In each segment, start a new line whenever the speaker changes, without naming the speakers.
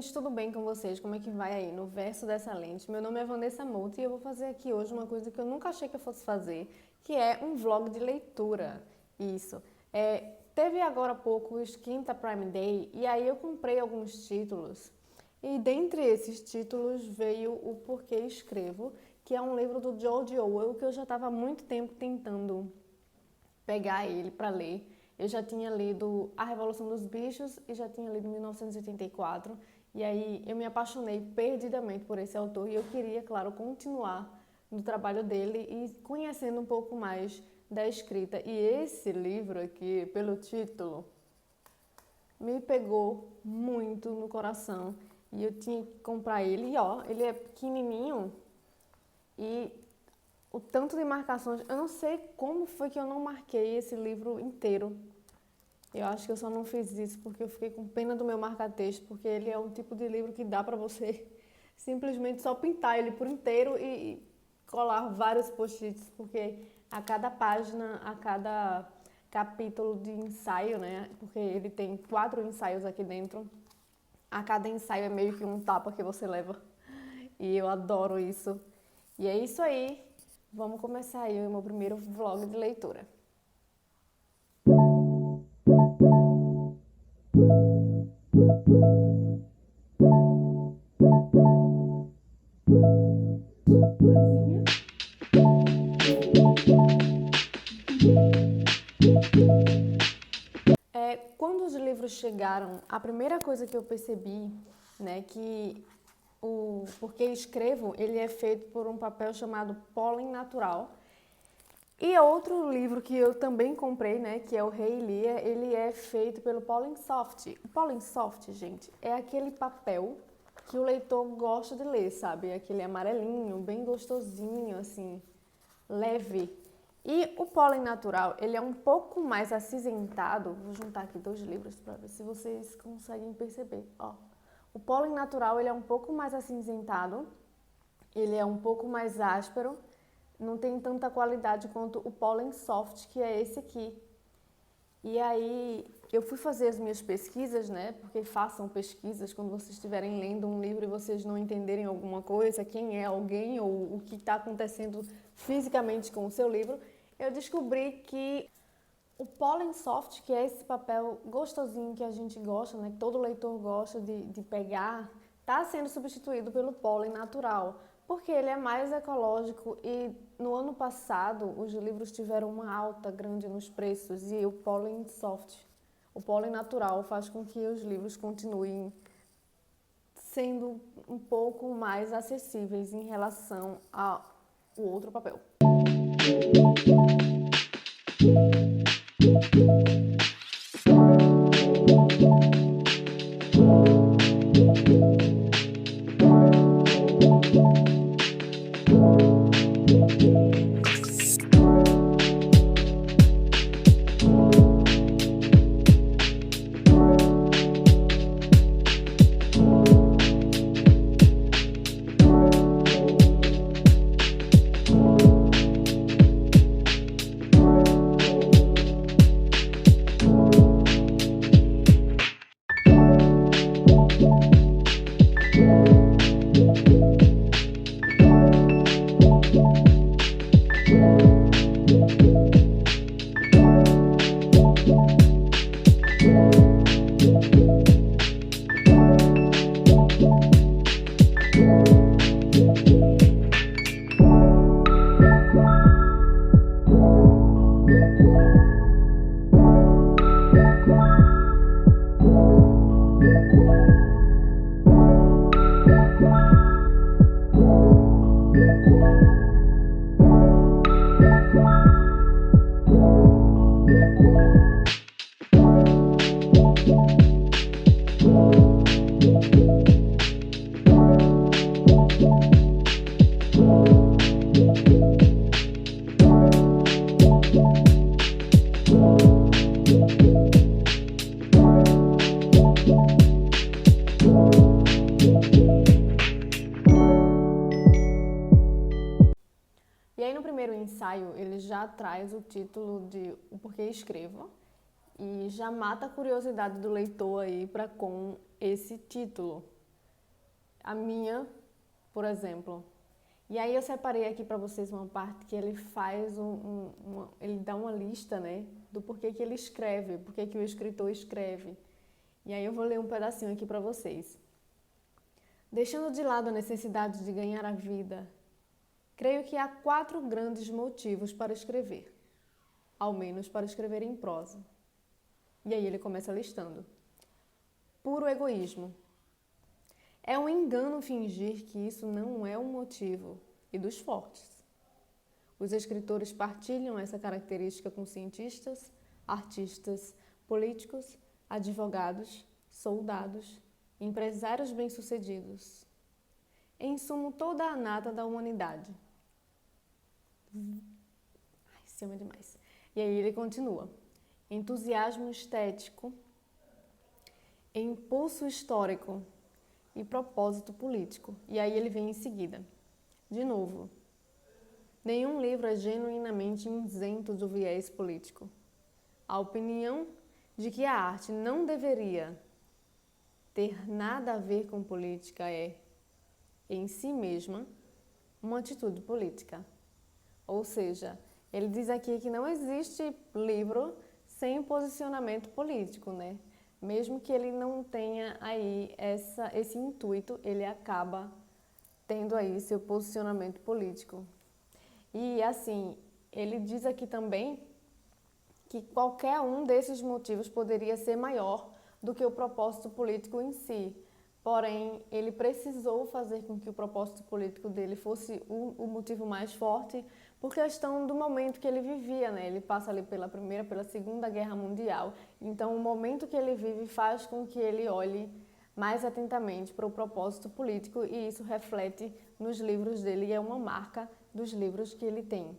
gente, tudo bem com vocês? Como é que vai aí no verso dessa lente? Meu nome é Vanessa Mouto e eu vou fazer aqui hoje uma coisa que eu nunca achei que eu fosse fazer, que é um vlog de leitura. Isso. Teve agora há pouco o Quinta Prime Day e aí eu comprei alguns títulos e dentre esses títulos veio o Porquê Escrevo, que é um livro do George Orwell que eu já estava há muito tempo tentando pegar ele para ler. Eu já tinha lido A Revolução dos Bichos e já tinha lido 1984. E aí eu me apaixonei perdidamente por esse autor e eu queria, claro, continuar no trabalho dele e conhecendo um pouco mais da escrita. E esse livro aqui, pelo título, me pegou muito no coração. E eu tinha que comprar ele. E ó, ele é pequenininho e o tanto de marcações, eu não sei como foi que eu não marquei esse livro inteiro. Eu acho que eu só não fiz isso porque eu fiquei com pena do meu marca-texto, porque ele é um tipo de livro que dá pra você simplesmente só pintar ele por inteiro e colar vários post-its, porque a cada página, a cada capítulo de ensaio, né? Porque ele tem 4 ensaios aqui dentro. A cada ensaio é meio que um tapa que você leva. E eu adoro isso. E é isso aí. Vamos começar aí o meu primeiro vlog de leitura. Quando os livros chegaram, a primeira coisa que eu percebi, né, que o Porquê Escrevo, ele é feito por um papel chamado pólen natural. E outro livro que eu também comprei, né, que é o Rei Lear, ele é feito pelo Pólen Soft. O Pólen Soft, gente, é aquele papel que o leitor gosta de ler, sabe? Aquele amarelinho, bem gostosinho, assim, leve. E o pólen natural, ele é um pouco mais acinzentado. Vou juntar aqui 2 livros para ver se vocês conseguem perceber. Ó, o pólen natural, ele é um pouco mais acinzentado, ele é um pouco mais áspero, não tem tanta qualidade quanto o pólen soft, que é esse aqui. E aí eu fui fazer as minhas pesquisas, né? Porque façam pesquisas quando vocês estiverem lendo um livro e vocês não entenderem alguma coisa, quem é alguém ou o que está acontecendo fisicamente com o seu livro. Eu descobri que o pólen soft, que é esse papel gostosinho que a gente gosta, né? Que todo leitor gosta de pegar, está sendo substituído pelo pólen natural, porque ele é mais ecológico e no ano passado os livros tiveram uma alta grande nos preços e o pólen soft, o pólen natural faz com que os livros continuem sendo um pouco mais acessíveis em relação ao outro papel. E aí no primeiro ensaio ele já traz o título de O Porquê Escrevo e já mata a curiosidade do leitor aí para com esse título. a minha, por exemplo. E aí eu separei aqui para vocês uma parte que ele faz ele dá uma lista, né, do porquê que ele escreve, porquê que o escritor escreve. E aí eu vou ler um pedacinho aqui para vocês. Deixando de lado a necessidade de ganhar a vida, creio que há 4 grandes motivos para escrever, ao menos para escrever em prosa. E aí ele começa listando. Puro egoísmo. É um engano fingir que isso não é um motivo, e dos fortes. Os escritores partilham essa característica com cientistas, artistas, políticos, advogados, soldados, empresários bem-sucedidos. Em sumo, toda a nata da humanidade. Ai, se ama demais. E aí ele continua. Entusiasmo estético, impulso histórico e propósito político. E aí ele vem em seguida. De novo, nenhum livro é genuinamente isento do viés político. A opinião de que a arte não deveria ter nada a ver com política é, em si mesma, uma atitude política. Ou seja, ele diz aqui que não existe livro sem posicionamento político, né? Mesmo que ele não tenha aí esse intuito, ele acaba tendo aí seu posicionamento político. E assim, ele diz aqui também que qualquer um desses motivos poderia ser maior do que o propósito político em si. Porém, ele precisou fazer com que o propósito político dele fosse o motivo mais forte por questão do momento que ele vivia, né? Ele passa ali pela Primeira, pela Segunda Guerra Mundial. Então, o momento que ele vive faz com que ele olhe mais atentamente para o propósito político e isso reflete nos livros dele e é uma marca dos livros que ele tem.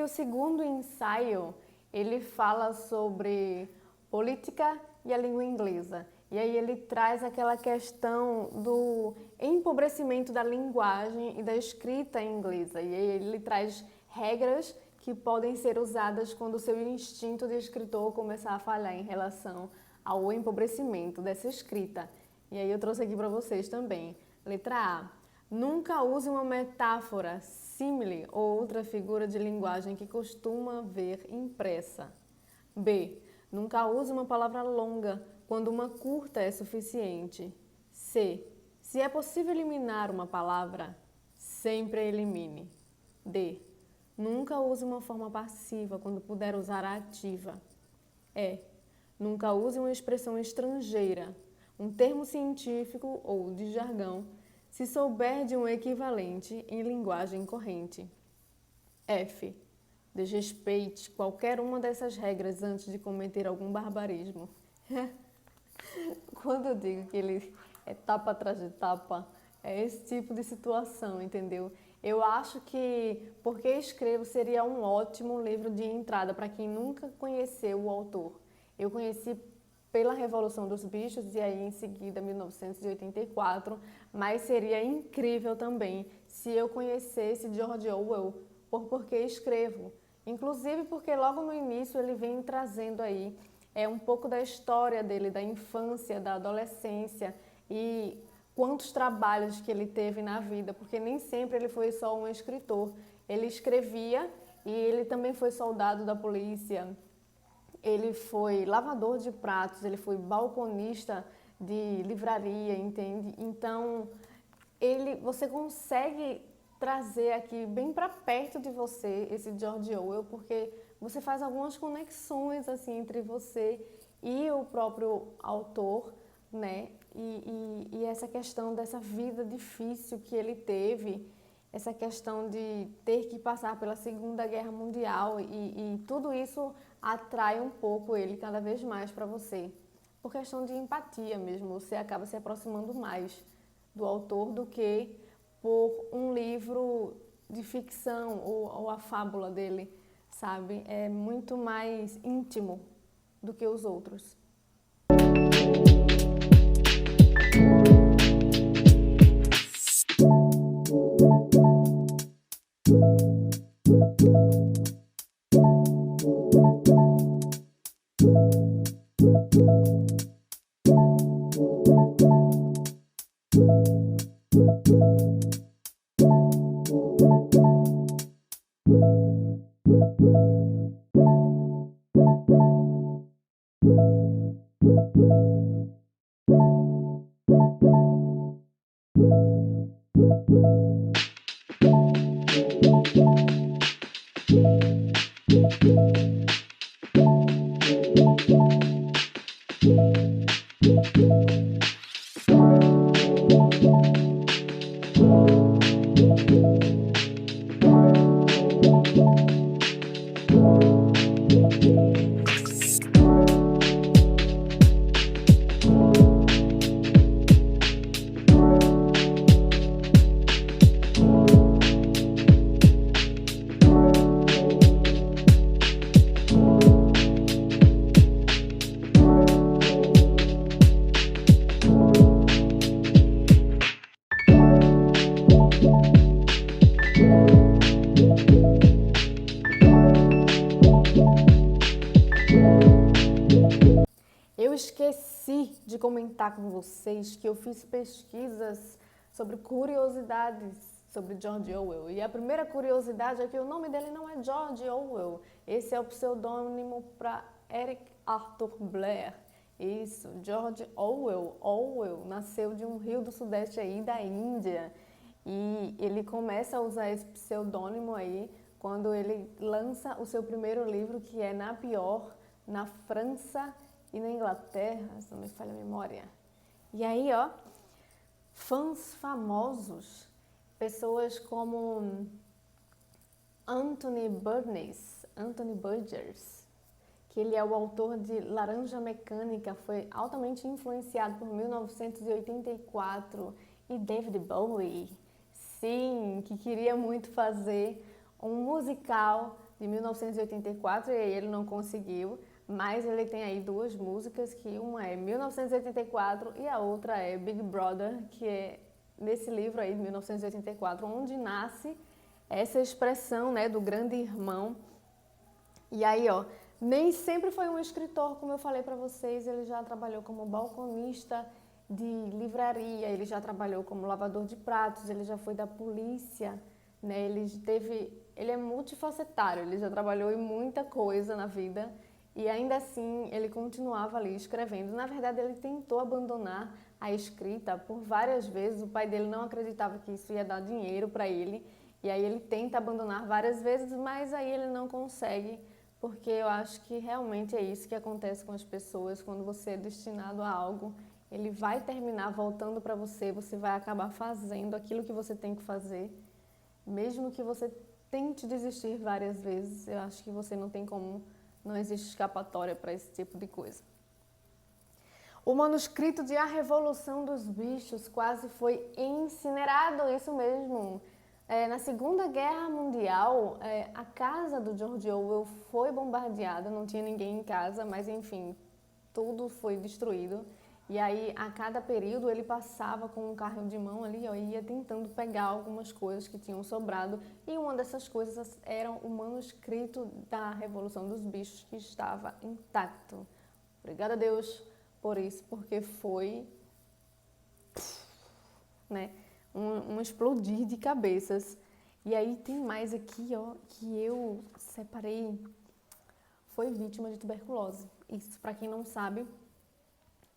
O segundo ensaio, ele fala sobre política e a língua inglesa. E aí ele traz aquela questão do empobrecimento da linguagem e da escrita inglesa. E aí ele traz regras que podem ser usadas quando o seu instinto de escritor começar a falhar em relação ao empobrecimento dessa escrita. E aí eu trouxe aqui para vocês também. Letra A. Nunca use uma metáfora, símile ou outra figura de linguagem que costuma ver impressa. B. Nunca use uma palavra longa quando uma curta é suficiente. C. Se é possível eliminar uma palavra, sempre a elimine. D. Nunca use uma forma passiva quando puder usar a ativa. E. Nunca use uma expressão estrangeira, um termo científico ou de jargão, se souber de um equivalente em linguagem corrente. F. Desrespeite qualquer uma dessas regras antes de cometer algum barbarismo. Quando eu digo que ele é tapa atrás de tapa, é esse tipo de situação, entendeu? Eu acho que Porque Escrevo seria um ótimo livro de entrada para quem nunca conheceu o autor. Eu conheci pela Revolução dos Bichos e aí em seguida 1984, mas seria incrível também se eu conhecesse George Orwell por Porque Escrevo. Inclusive porque logo no início ele vem trazendo aí um pouco da história dele, da infância, da adolescência e quantos trabalhos que ele teve na vida, porque nem sempre ele foi só um escritor. Ele escrevia e ele também foi soldado da polícia, ele foi lavador de pratos, ele foi balconista de livraria, entende? Então, você consegue trazer aqui bem para perto de você esse George Orwell, porque você faz algumas conexões assim entre você e o próprio autor, né? E essa questão dessa vida difícil que ele teve, essa questão de ter que passar pela Segunda Guerra Mundial e tudo isso atrai um pouco ele cada vez mais para você. Por questão de empatia mesmo, você acaba se aproximando mais do autor do que por um livro de ficção ou a fábula dele, sabe? É muito mais íntimo do que os outros. Eu esqueci de comentar com vocês que eu fiz pesquisas sobre curiosidades sobre George Orwell. E a primeira curiosidade é que o nome dele não é George Orwell. Esse é o pseudônimo para Eric Arthur Blair. Isso, George Orwell. Orwell nasceu de um rio do sudeste aí da Índia. E ele começa a usar esse pseudônimo aí quando ele lança o seu primeiro livro, que é Na Pior, na França e na Inglaterra, se não me falha a memória. E aí, ó, fãs famosos, pessoas como Anthony Burgess, que ele é o autor de Laranja Mecânica, foi altamente influenciado por 1984, e David Bowie, sim, que queria muito fazer um musical de 1984 e ele não conseguiu, mas ele tem aí duas músicas, que uma é 1984 e a outra é Big Brother, que é nesse livro aí de 1984, onde nasce essa expressão, né, do grande irmão. E aí, ó, nem sempre foi um escritor, como eu falei para vocês, ele já trabalhou como balconista de livraria, ele já trabalhou como lavador de pratos, ele já foi da polícia, né? Ele é multifacetário, ele já trabalhou em muita coisa na vida e ainda assim ele continuava ali escrevendo. Na verdade, ele tentou abandonar a escrita por várias vezes, o pai dele não acreditava que isso ia dar dinheiro para ele, e aí ele tenta abandonar várias vezes, mas aí ele não consegue, porque eu acho que realmente é isso que acontece com as pessoas. Quando você é destinado a algo, ele vai terminar voltando para você, você vai acabar fazendo aquilo que você tem que fazer, mesmo que você tente desistir várias vezes. Eu acho que você não tem como, não existe escapatória para esse tipo de coisa. O manuscrito de A Revolução dos Bichos quase foi incinerado, isso mesmo. Na Segunda Guerra Mundial, a casa do George Orwell foi bombardeada, não tinha ninguém em casa, mas enfim, tudo foi destruído. E aí, a cada período, ele passava com um carro de mão ali, ó, e ia tentando pegar algumas coisas que tinham sobrado. E uma dessas coisas era o manuscrito da Revolução dos Bichos, que estava intacto. Obrigada a Deus por isso, porque foi, né, um explodir de cabeças. E aí tem mais aqui, ó, que eu separei. Foi vítima de tuberculose. Isso, para quem não sabe,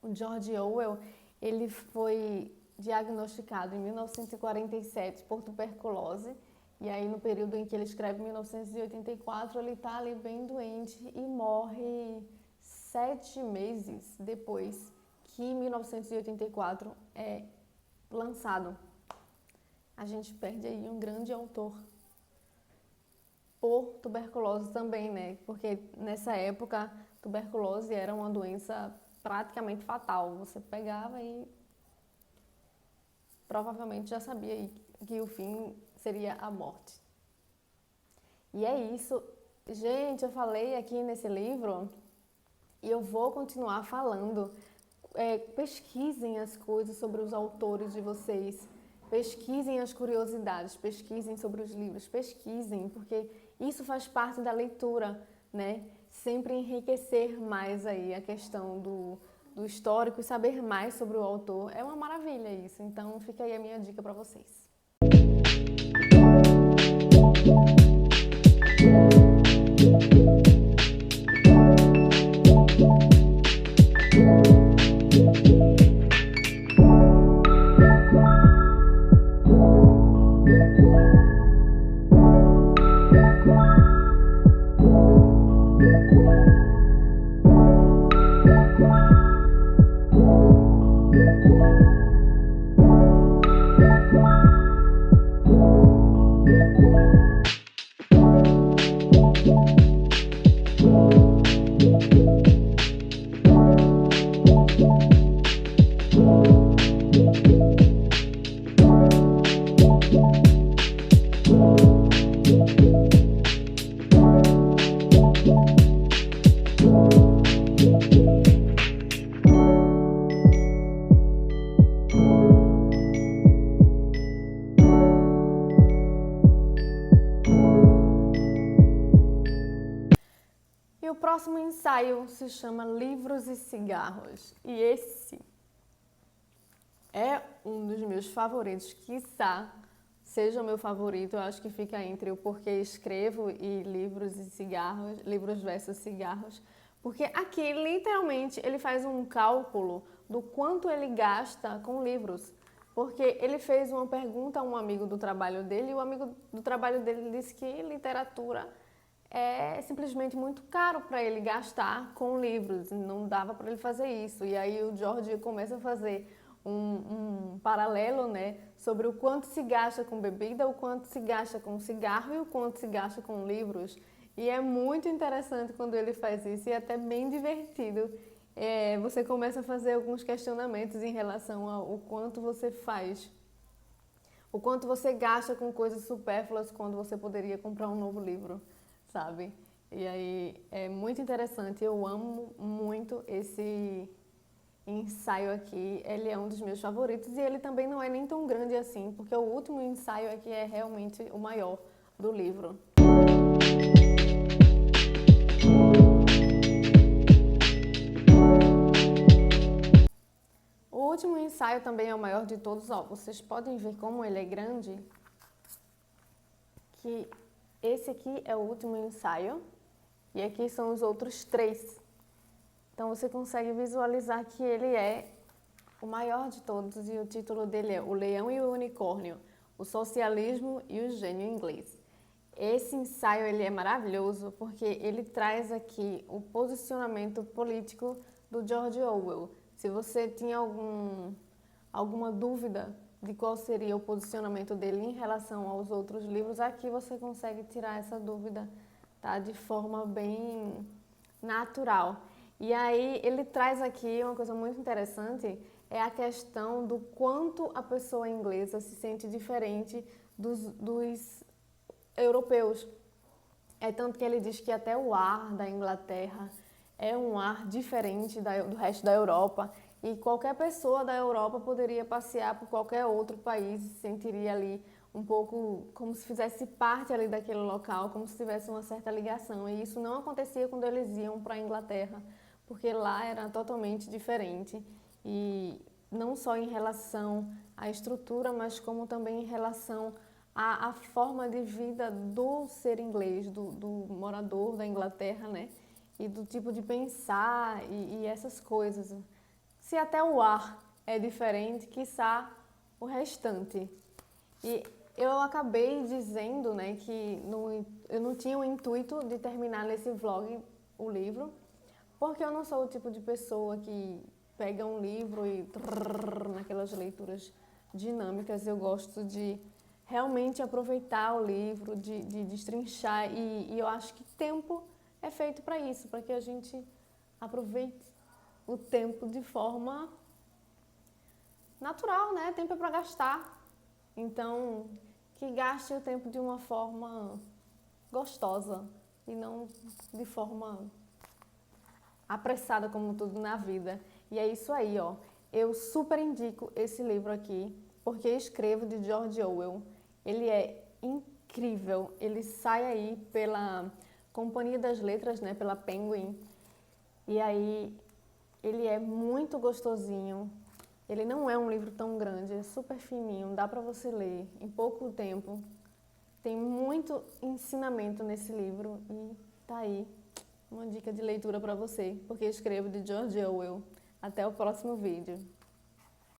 o George Orwell, ele foi diagnosticado em 1947 por tuberculose. E aí, no período em que ele escreve, 1984, ele está ali bem doente e morre 7 meses depois que 1984 é lançado. A gente perde aí um grande autor por tuberculose também, né? Porque nessa época, tuberculose era uma doença praticamente fatal. Você pegava e provavelmente já sabia aí que o fim seria a morte. E é isso. Gente, eu falei aqui nesse livro e eu vou continuar falando. Pesquisem as coisas sobre os autores de vocês. Pesquisem as curiosidades, pesquisem sobre os livros, pesquisem, porque isso faz parte da leitura, né? Sempre enriquecer mais aí a questão do histórico e saber mais sobre o autor. É uma maravilha isso, então fica aí a minha dica para vocês. E o próximo ensaio se chama Livros e Cigarros. E esse é um dos meus favoritos, quiçá seja o meu favorito. Eu acho que fica entre o Porquê Escrevo e Livros e Cigarros, Livros versus Cigarros. Porque aqui, literalmente, ele faz um cálculo do quanto ele gasta com livros. Porque ele fez uma pergunta a um amigo do trabalho dele e o amigo do trabalho dele disse que literatura é simplesmente muito caro para ele gastar com livros, não dava para ele fazer isso. E aí o George começa a fazer um paralelo, né, sobre o quanto se gasta com bebida, o quanto se gasta com cigarro e o quanto se gasta com livros. E é muito interessante quando ele faz isso e é até bem divertido. Você começa a fazer alguns questionamentos em relação ao quanto você faz, o quanto você gasta com coisas supérfluas quando você poderia comprar um novo livro, sabe? E aí é muito interessante, eu amo muito esse ensaio aqui, ele é um dos meus favoritos e ele também não é nem tão grande assim, porque o último ensaio aqui é realmente o maior do livro. O último ensaio também é o maior de todos, ó, vocês podem ver como ele é grande, que esse aqui é o último ensaio e aqui são os outros 3. Então você consegue visualizar que ele é o maior de todos e o título dele é O Leão e o Unicórnio, o Socialismo e o Gênio Inglês. Esse ensaio ele é maravilhoso porque ele traz aqui o posicionamento político do George Orwell. Se você tinha alguma dúvida de qual seria o posicionamento dele em relação aos outros livros, aqui você consegue tirar essa dúvida, tá? De forma bem natural. E aí ele traz aqui uma coisa muito interessante, é a questão do quanto a pessoa inglesa se sente diferente dos europeus. É tanto que ele diz que até o ar da Inglaterra é um ar diferente do resto da Europa, e qualquer pessoa da Europa poderia passear por qualquer outro país e se sentiria ali um pouco como se fizesse parte ali daquele local, como se tivesse uma certa ligação. E isso não acontecia quando eles iam para a Inglaterra, porque lá era totalmente diferente. E não só em relação à estrutura, mas como também em relação à forma de vida do ser inglês, do morador da Inglaterra, né? E do tipo de pensar e essas coisas. Se até o ar é diferente, quiçá o restante. E eu acabei dizendo, né, que eu não tinha o intuito de terminar nesse vlog o livro, porque eu não sou o tipo de pessoa que pega um livro e naquelas leituras dinâmicas. Eu gosto de realmente aproveitar o livro, de destrinchar, e eu acho que tempo é feito para isso, para que a gente aproveite o tempo de forma natural, né? Tempo é para gastar. Então, que gaste o tempo de uma forma gostosa e não de forma apressada como tudo na vida. E é isso aí, ó. Eu super indico esse livro aqui, Porque Escrevo, de George Orwell. Ele é incrível. Ele sai aí pela Companhia das Letras, né? Pela Penguin. E aí, ele é muito gostosinho. Ele não é um livro tão grande, é super fininho, dá para você ler em pouco tempo. Tem muito ensinamento nesse livro e tá aí uma dica de leitura para você, Porque Escrevo, de George Orwell. Até o próximo vídeo.